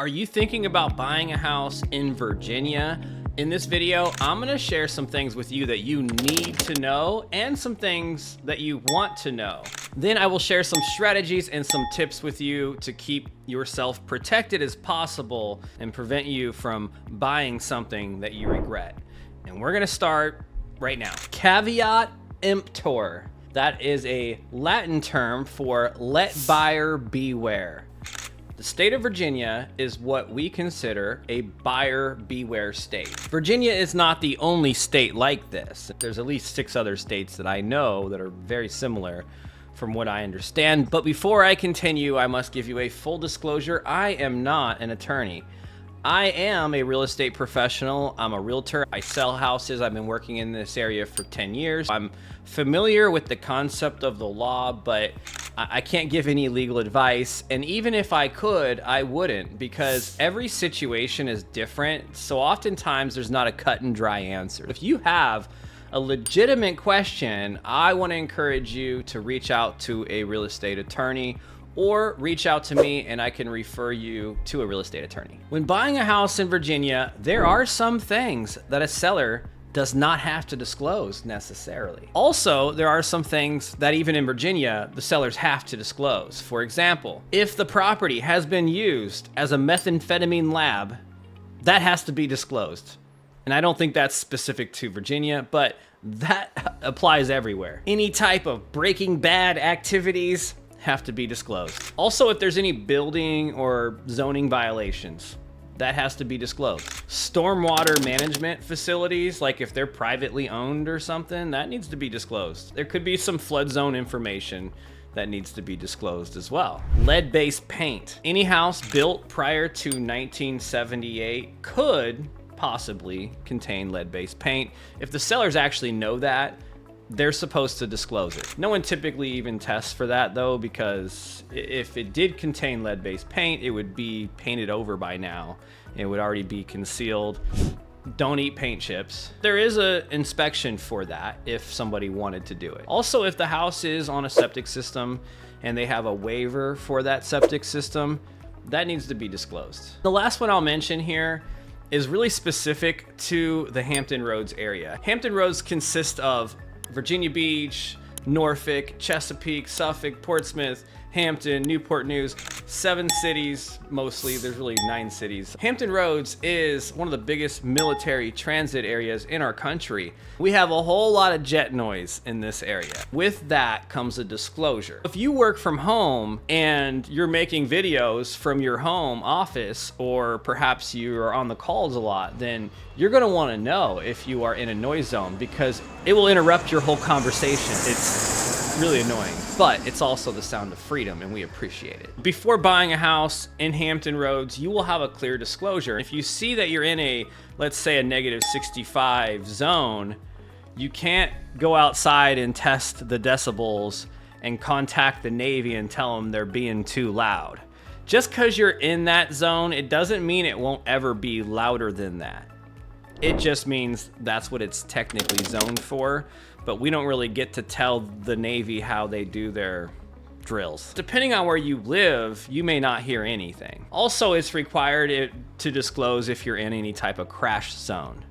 Are you thinking about buying a house in Virginia? In this video, I'm gonna share some things with you that you need to know and some things that you want to know. Then I will share some strategies and some tips with you to keep yourself protected as possible and prevent you from buying something that you regret. And we're gonna start right now. Caveat emptor. That is a Latin term for let buyer beware. The state of Virginia is what we consider a buyer beware state. Virginia is not the only state like this. There's at least 6 other states that I know that are very similar from what I understand. But before I continue, I must give you a full disclosure. I am not an attorney. I am a real estate professional. I'm a realtor. I sell houses. I've been working in this area for 10 years. I'm familiar with the concept of the law, but I can't give any legal advice. And even if I could, I wouldn't, because every situation is different. So oftentimes there's not a cut and dry answer. If you have a legitimate question, I want to encourage you to reach out to a real estate attorney or reach out to me and I can refer you to a real estate attorney. When buying a house in Virginia, there are some things that a seller does not have to disclose necessarily. Also, there are some things that even in Virginia, the sellers have to disclose. For example, if the property has been used as a methamphetamine lab, that has to be disclosed. And I don't think that's specific to Virginia, but that applies everywhere. Any type of Breaking Bad activities have to be disclosed. Also, if there's any building or zoning violations, that has to be disclosed. Stormwater management facilities, like if they're privately owned or something, that needs to be disclosed. There could be some flood zone information that needs to be disclosed as well. Lead-based paint. Any house built prior to 1978 could possibly contain lead-based paint. If the sellers actually know that, they're supposed to disclose it. No one typically even tests for that though, because if it did contain lead-based paint, it would be painted over by now. It would already be concealed. Don't eat paint chips. There is an inspection for that if somebody wanted to do it. Also, if the house is on a septic system and they have a waiver for that septic system, that needs to be disclosed. The last one I'll mention here is really specific to the Hampton Roads area. Hampton Roads consist of Virginia Beach, Norfolk, Chesapeake, Suffolk, Portsmouth, Hampton, Newport News, 7 cities mostly. There's really 9 cities. Hampton Roads is one of the biggest military transit areas in our country. We have a whole lot of jet noise in this area. With that comes a disclosure. If you work from home and you're making videos from your home office, or perhaps you are on the calls a lot, then you're gonna wanna know if you are in a noise zone, because it will interrupt your whole conversation. It's really annoying, but it's also the sound of freedom and we appreciate it. Before buying a house in Hampton Roads, you will have a clear disclosure. If you see that you're in a, let's say, a -65 zone, you can't go outside and test the decibels and contact the Navy and tell them they're being too loud. Just because you're in that zone, it doesn't mean it won't ever be louder than that. It just means that's what it's technically zoned for, but we don't really get to tell the Navy how they do their drills. Depending on where you live, you may not hear anything. Also, it's required to disclose if you're in any type of crash zone.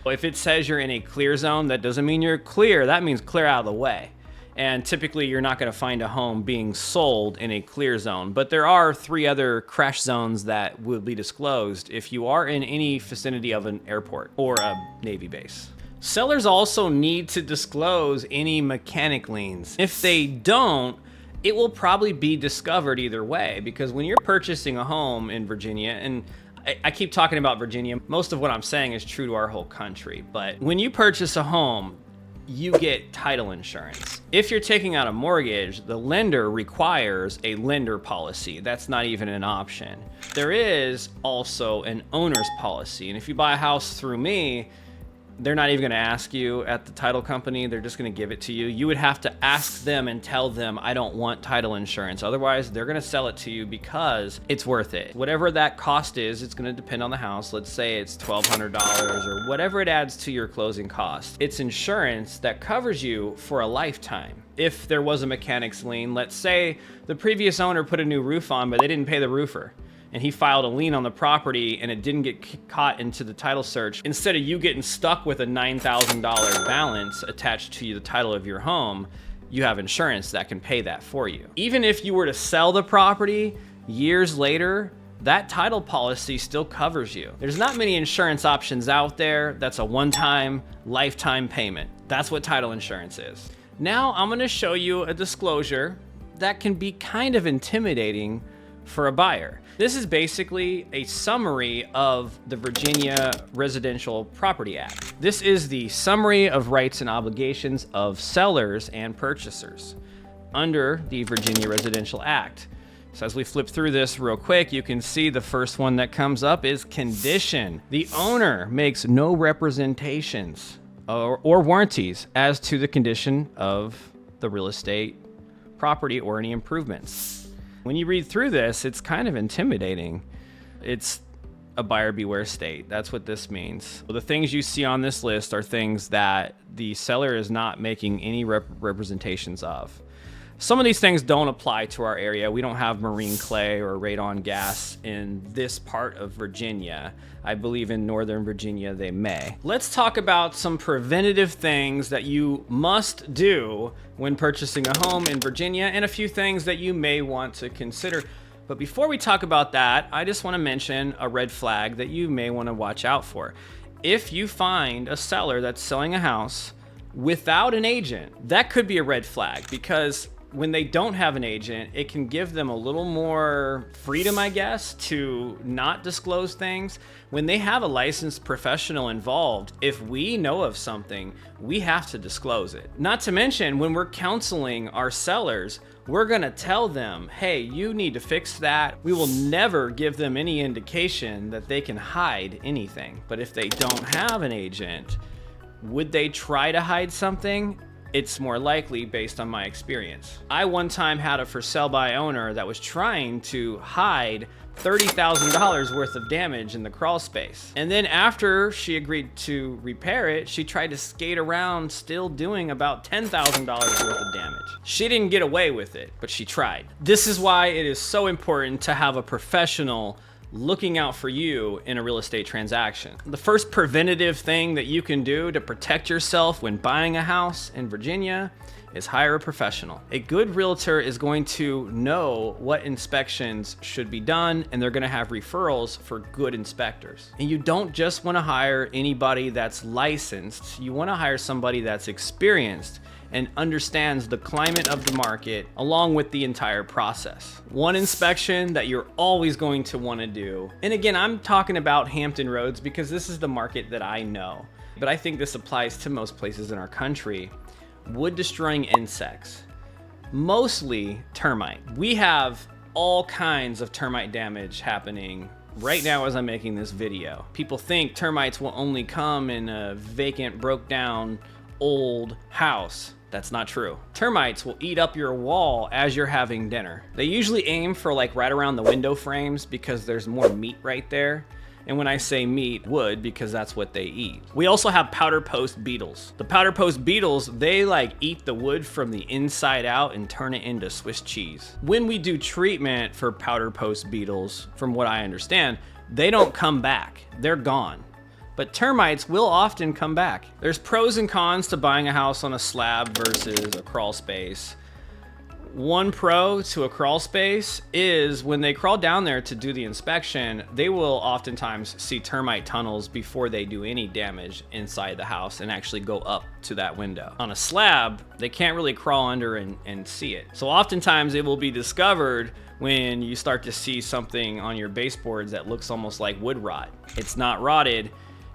If it says you're in a clear zone, that doesn't mean you're clear. That means clear out of the way. And typically you're not going to find a home being sold in a clear zone, but there are 3 other crash zones that will be disclosed if you are in any vicinity of an airport or a Navy base. Sellers also need to disclose any mechanic liens. If they don't, it will probably be discovered either way, because when you're purchasing a home in Virginia, and I keep talking about Virginia, most of what I'm saying is true to our whole country, but when you purchase a home, you get title insurance. If you're taking out a mortgage, the lender requires a lender policy. That's not even an option. There is also an owner's policy, and if you buy a house through me, they're not even gonna ask you at the title company, they're just gonna give it to you. You would have to ask them and tell them, I don't want title insurance. Otherwise, they're gonna sell it to you because it's worth it. Whatever that cost is, it's gonna depend on the house. Let's say it's $1,200 or whatever it adds to your closing cost. It's insurance that covers you for a lifetime. If there was a mechanic's lien, let's say the previous owner put a new roof on, but they didn't pay the roofer. and he filed a lien on the property and it didn't get caught into the title search, instead of you getting stuck with a $9,000 balance attached to the title of your home, you have insurance that can pay that for you. Even if you were to sell the property years later, that title policy still covers you. There's not many insurance options out there that's a one-time, lifetime payment. That's what title insurance is. Now I'm gonna show you a disclosure that can be kind of intimidating for a buyer. This is basically a summary of the Virginia Residential Property Act. This is the summary of rights and obligations of sellers and purchasers under the Virginia Residential Act. So as we flip through this real quick, you can see the first one that comes up is condition. The owner makes no representations or warranties as to the condition of the real estate property or any improvements. When you read through this, it's kind of intimidating. It's a buyer beware state. That's what this means. The things you see on this list are things that the seller is not making any representations of. Some of these things don't apply to our area. We don't have marine clay or radon gas in this part of Virginia. I believe in Northern Virginia they may. Let's talk about some preventative things that you must do when purchasing a home in Virginia, and a few things that you may want to consider. But before we talk about that, I just want to mention a red flag that you may want to watch out for. If you find a seller that's selling a house without an agent, that could be a red flag, because when they don't have an agent, it can give them a little more freedom, I guess, to not disclose things. When they have a licensed professional involved, if we know of something, we have to disclose it. Not to mention, when we're counseling our sellers, we're gonna tell them, hey, you need to fix that. We will never give them any indication that they can hide anything. But if they don't have an agent, would they try to hide something? It's more likely based on my experience. I one time had a for sale by owner that was trying to hide $30,000 worth of damage in the crawl space. And then after she agreed to repair it, she tried to skate around still doing about $10,000 worth of damage. She didn't get away with it, but she tried. This is why it is so important to have a professional looking out for you in a real estate transaction. The first preventative thing that you can do to protect yourself when buying a house in Virginia is hire a professional. A good realtor is going to know what inspections should be done, and they're gonna have referrals for good inspectors. And you don't just wanna hire anybody that's licensed, you wanna hire somebody that's experienced and understands the climate of the market along with the entire process. One inspection that you're always going to want to do, and again, I'm talking about Hampton Roads because this is the market that I know, but I think this applies to most places in our country. Wood destroying insects, mostly termite. We have all kinds of termite damage happening right now as I'm making this video. People think termites will only come in a vacant, broke down, old house. That's not true. Termites will eat up your wall as you're having dinner. They usually aim for like right around the window frames because there's more meat right there. And when I say meat, wood, because that's what they eat. We also have powder post beetles. The powder post beetles, they like eat the wood from the inside out and turn it into Swiss cheese. When we do treatment for powder post beetles, from what I understand, they don't come back, they're gone. But termites will often come back. There's pros and cons to buying a house on a slab versus a crawl space. One pro to a crawl space is when they crawl down there to do the inspection, they will oftentimes see termite tunnels before they do any damage inside the house and actually go up to that window. On a slab, they can't really crawl under and see it. So oftentimes it will be discovered when you start to see something on your baseboards that looks almost like wood rot. It's not rotted,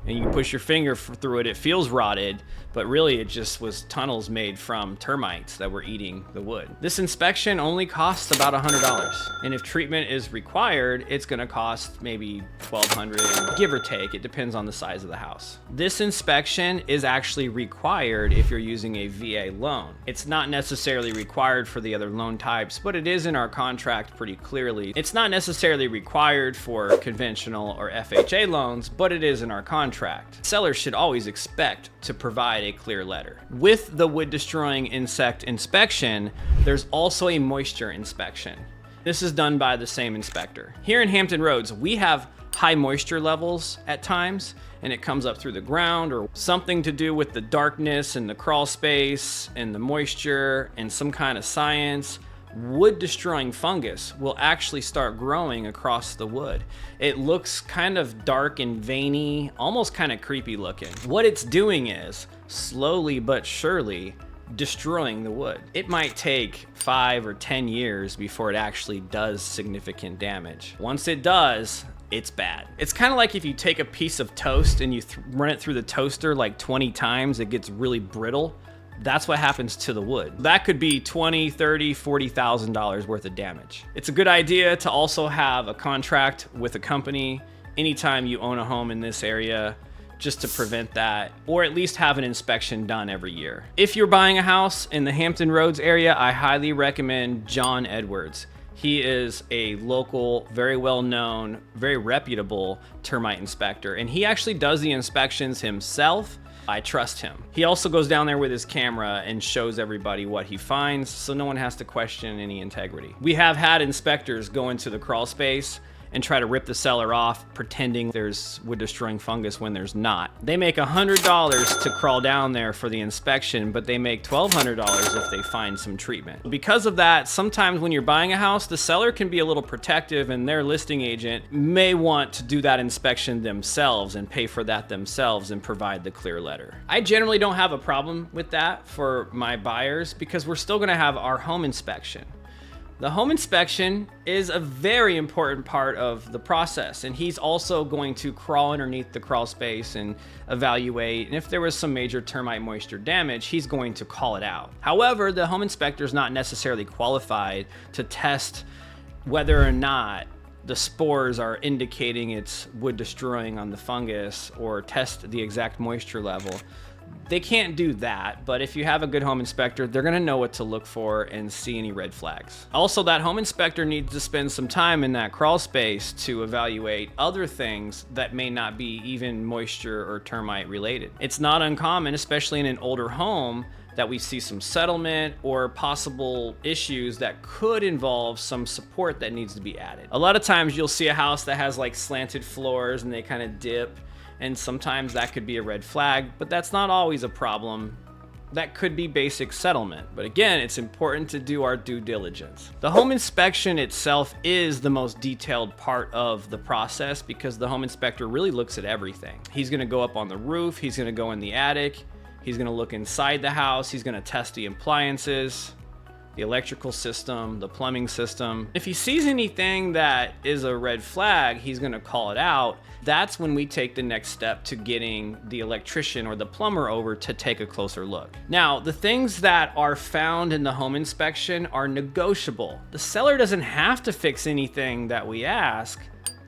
and you push your finger through it, it feels rotted, but really it just was tunnels made from termites that were eating the wood. This inspection only costs about $100, and if treatment is required, it's gonna cost maybe $1,200, give or take. It depends on the size of the house. This inspection is actually required if you're using a VA loan. It's not necessarily required for the other loan types, but it is in our contract pretty clearly. It's not necessarily required for conventional or FHA loans, but it is in our contract. Sellers should always expect to provide a clear letter. With the wood destroying insect inspection, there's also a moisture inspection. This is done by the same inspector. Here in Hampton Roads, we have high moisture levels at times, and it comes up through the ground or something to do with the darkness and the crawl space and the moisture and some kind of science. Wood destroying fungus will actually start growing across the wood. It looks kind of dark and veiny, almost kind of creepy looking. What it's doing is slowly but surely destroying the wood. It might take 5 or 10 years before it actually does significant damage. Once it does, it's bad. It's kind of like if you take a piece of toast and you run it through the toaster like 20 times, it gets really brittle. That's what happens to the wood. That could be $20,000, $30,000, $40,000 worth of damage. It's a good idea to also have a contract with a company anytime you own a home in this area, just to prevent that, or at least have an inspection done every year. If you're buying a house in the Hampton Roads area, I highly recommend John Edwards. He is a local, very well-known, very reputable termite inspector, and he actually does the inspections himself. I trust him. He also goes down there with his camera and shows everybody what he finds, so no one has to question any integrity. We have had inspectors go into the crawl space and try to rip the cellar off, pretending there's wood destroying fungus when there's not. They make $100 to crawl down there for the inspection, but they make $1,200 if they find some treatment. Because of that, sometimes when you're buying a house, the seller can be a little protective, and their listing agent may want to do that inspection themselves and pay for that themselves and provide the clear letter. I generally don't have a problem with that for my buyers because we're still gonna have our home inspection. The home inspection is a very important part of the process, and he's also going to crawl underneath the crawl space and evaluate, and if there was some major termite moisture damage, he's going to call it out. However, the home inspector is not necessarily qualified to test whether or not the spores are indicating it's wood destroying on the fungus or test the exact moisture level. They can't do that, but if you have a good home inspector, they're gonna know what to look for and see any red flags. Also, that home inspector needs to spend some time in that crawl space to evaluate other things that may not be even moisture or termite related. It's not uncommon, especially in an older home, that we see some settlement or possible issues that could involve some support that needs to be added. A lot of times you'll see a house that has like slanted floors and they kind of dip, and sometimes that could be a red flag, but that's not always a problem. That could be basic settlement. But again, it's important to do our due diligence. The home inspection itself is the most detailed part of the process because the home inspector really looks at everything. He's gonna go up on the roof, he's gonna go in the attic, he's gonna look inside the house, he's gonna test the appliances, the electrical system, the plumbing system. If he sees anything that is a red flag, he's gonna call it out. That's when we take the next step to getting the electrician or the plumber over to take a closer look. Now, the things that are found in the home inspection are negotiable. The seller doesn't have to fix anything that we ask,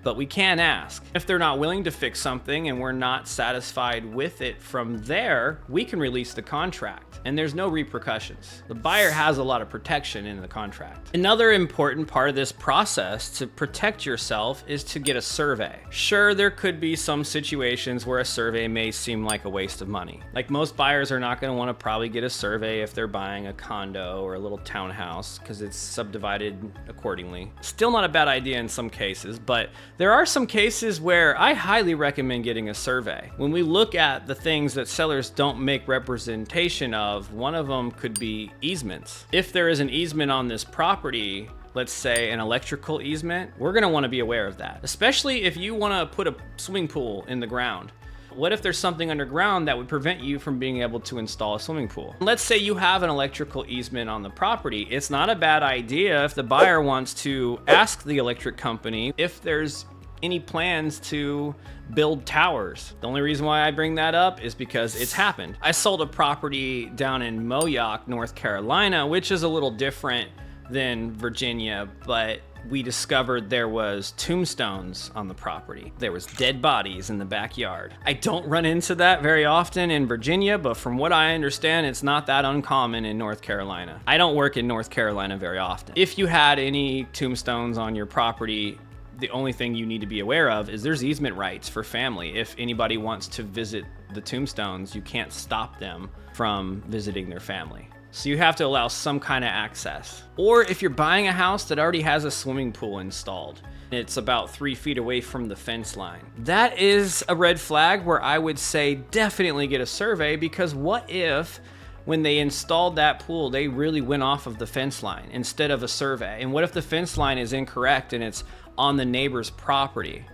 but we can ask. If they're not willing to fix something and we're not satisfied with it from there, we can release the contract and there's no repercussions. The buyer has a lot of protection in the contract. Another important part of this process to protect yourself is to get a survey. Sure, there could be some situations where a survey may seem like a waste of money. Like most buyers are not gonna wanna probably get a survey if they're buying a condo or a little townhouse because it's subdivided accordingly. Still not a bad idea in some cases, but there are some cases where I highly recommend getting a survey. When we look at the things that sellers don't make representation of, one of them could be easements. If there is an easement on this property, let's say an electrical easement, we're gonna wanna be aware of that. Especially if you wanna put a swimming pool in the ground. What if there's something underground that would prevent you from being able to install a swimming pool? Let's say you have an electrical easement on the property. It's not a bad idea if the buyer wants to ask the electric company if there's any plans to build towers. The only reason why I bring that up is because it's happened. I sold a property down in Moyock, North Carolina, which is a little different than Virginia, but we discovered there was tombstones on the property. There was dead bodies in the backyard. I don't run into that very often in Virginia, but from what I understand, it's not that uncommon in North Carolina. I don't work in North Carolina very often. If you had any tombstones on your property, the only thing you need to be aware of is there's easement rights for family. If anybody wants to visit the tombstones, you can't stop them from visiting their family. So you have to allow some kind of access. Or if you're buying a house that already has a swimming pool installed, it's about 3 feet away from the fence line, that is a red flag where I would say definitely get a survey, because what if when they installed that pool, they really went off of the fence line instead of a survey? And what if the fence line is incorrect and it's on the neighbor's property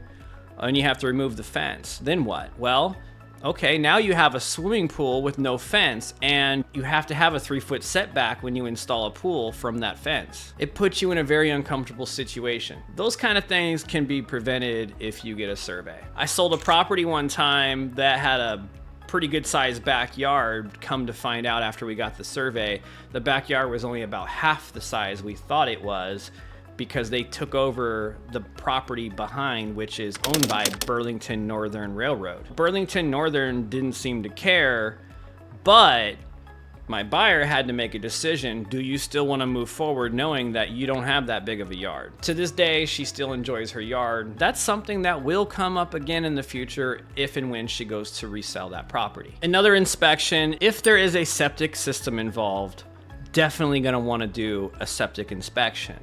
and you have to remove the fence? Then what? Well, okay, now you have a swimming pool with no fence, and you have to have a 3-foot setback when you install a pool from that fence. It puts you in a very uncomfortable situation. Those kind of things can be prevented if you get a survey. I sold a property one time that had a pretty good sized backyard. Come to find out after we got the survey, the backyard was only about half the size we thought it was, because they took over the property behind, which is owned by Burlington Northern Railroad. Burlington Northern didn't seem to care, but my buyer had to make a decision. Do you still want to move forward knowing that you don't have that big of a yard? To this day, she still enjoys her yard. That's something that will come up again in the future if and when she goes to resell that property. Another inspection, if there is a septic system involved, definitely going to want to do a septic inspection.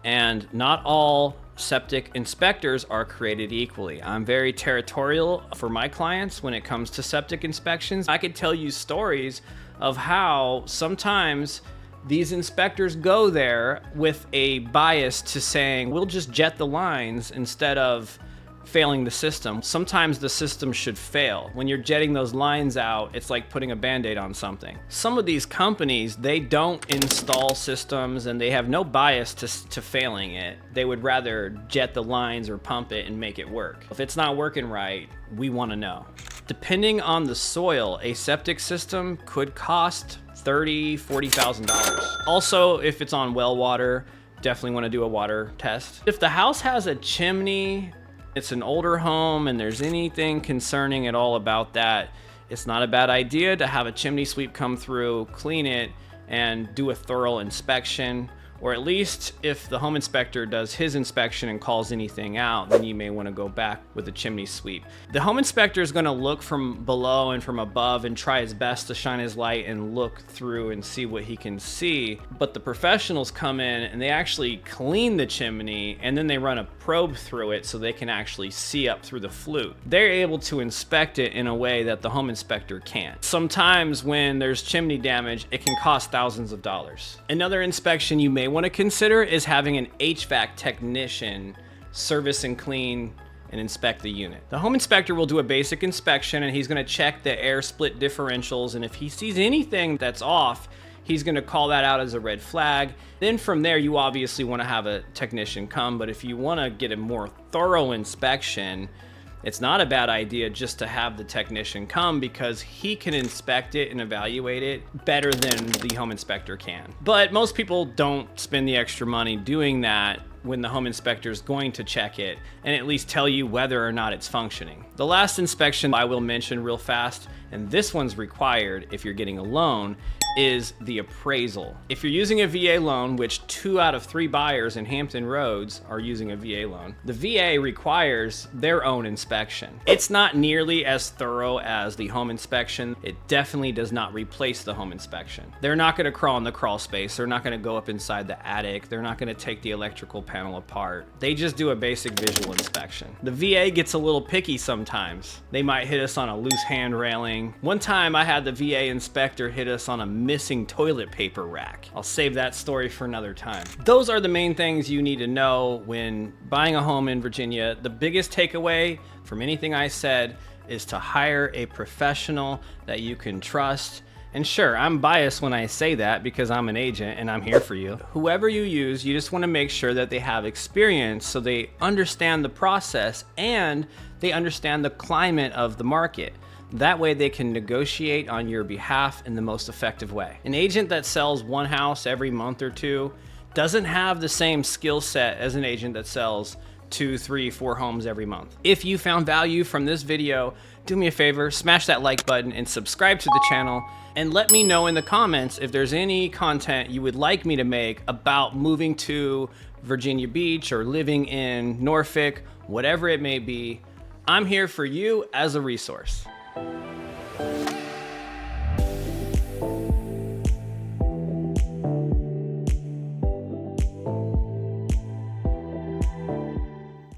And not all septic inspectors are created equally. I'm very territorial for my clients when it comes to septic inspections. I could tell you stories of how sometimes these inspectors go there with a bias to saying, we'll just jet the lines instead of failing the system. Sometimes the system should fail. When you're jetting those lines out, it's like putting a band-aid on something. Some of these companies, they don't install systems and they have no bias to failing it. They would rather jet the lines or pump it and make it work. If it's not working right, we want to know. Depending on the soil, a septic system could cost $30,000, $40,000. Also, if it's on well water, definitely want to do a water test. If the house has a chimney, it's an older home, and there's anything concerning at all about that, it's not a bad idea to have a chimney sweep come through, clean it, and do a thorough inspection. Or at least if the home inspector does his inspection and calls anything out, then you may want to go back with a chimney sweep. The home inspector is going to look from below and from above and try his best to shine his light and look through and see what he can see. But the professionals come in and they actually clean the chimney, and then they run a probe through it so they can actually see up through the flute. They're able to inspect it in a way that the home inspector can't. Sometimes when there's chimney damage, it can cost thousands of dollars. Another inspection you may want to consider is having an HVAC technician service and clean and inspect the unit. The home inspector will do a basic inspection, and he's going to check the air split differentials, and if he sees anything that's off, he's going to call that out as a red flag. Then from there, you obviously want to have a technician come, but if you want to get a more thorough inspection, it's not a bad idea just to have the technician come, because he can inspect it and evaluate it better than the home inspector can. But most people don't spend the extra money doing that when the home inspector is going to check it and at least tell you whether or not it's functioning. The last inspection I will mention real fast, and this one's required if you're getting a loan, is the appraisal. If you're using a VA loan, which 2 out of 3 buyers in Hampton Roads are using a VA loan, the VA requires their own inspection. It's not nearly as thorough as the home inspection. It definitely does not replace the home inspection. They're not going to crawl in the crawl space. They're not going to go up inside the attic. They're not going to take the electrical panel apart. They just do a basic visual inspection. The VA gets a little picky sometimes. They might hit us on a loose hand railing. One time I had the VA inspector hit us on a missing toilet paper rack. I'll save that story for another time. Those are the main things you need to know when buying a home in Virginia. The biggest takeaway from anything I said is to hire a professional that you can trust. And sure, I'm biased when I say that because I'm an agent and I'm here for you. Whoever you use, you just want to make sure that they have experience so they understand the process and they understand the climate of the market. That way they can negotiate on your behalf in the most effective way. An agent that sells one house every month or 2 doesn't have the same skill set as an agent that sells 2, 3, 4 homes every month. If you found value from this video, do me a favor, smash that like button and subscribe to the channel, and let me know in the comments if there's any content you would like me to make about moving to Virginia Beach or living in Norfolk, whatever it may be. I'm here for you as a resource.